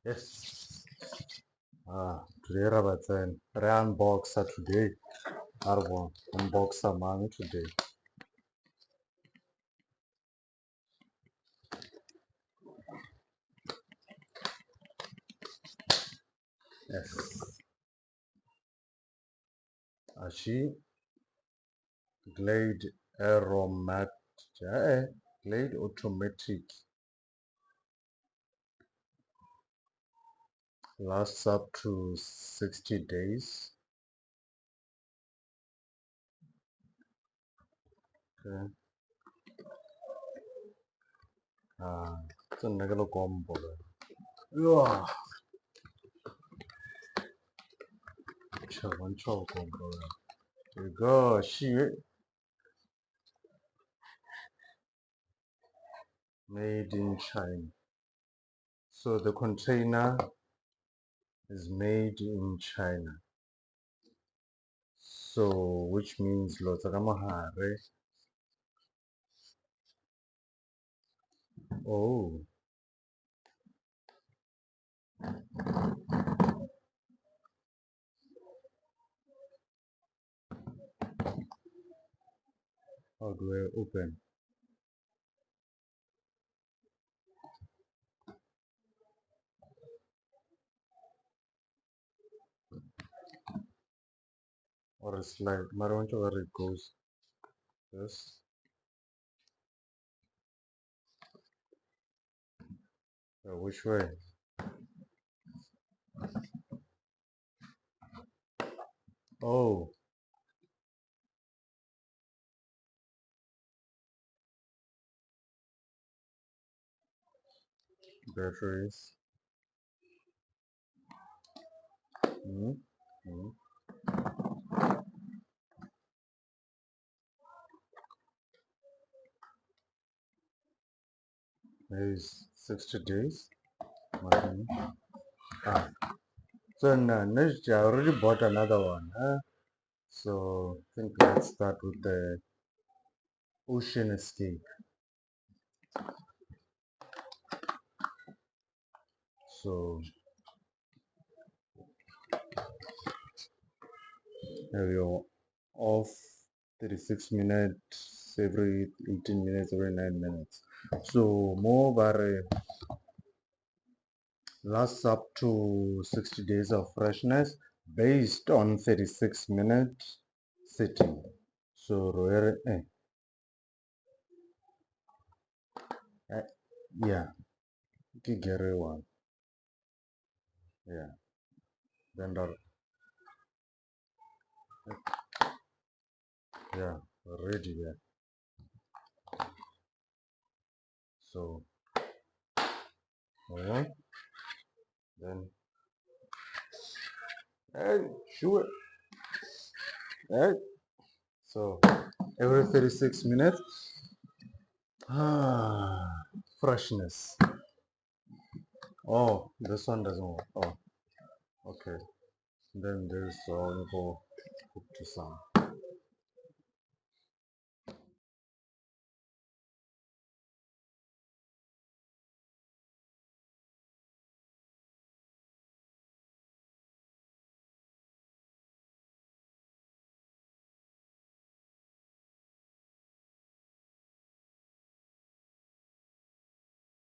Yes. Today Rabatzen. Unboxer today. Arbo unboxer man today. Yes. Ashi Glade aromat. Glade automatic. Lasts up to 60 days. Okay. It's a negative combo. Yeah. One choke combo. There you go. Shit. Made in China. So the container is made in China. So which means lots of mahare. Oh, how do I open? Or a slide? Matter where it goes. Yes. Which way? Oh, batteries. Hmm. Hmm. Is 60 days. Mhm. Ah. So now, next I already bought another one. So I think let's start with the ocean escape. So here we go. Off 36 minutes every 18 minutes, every 9 minutes. So more bare lasts up to 60 days of freshness based on 36 minutes setting. So eh, yeah, Gigere one. Yeah, then yeah, ready. Yeah. So then sure. Eh, so every 36 minutes, freshness. Oh, this one doesn't work. Oh, okay. Then there's go to some.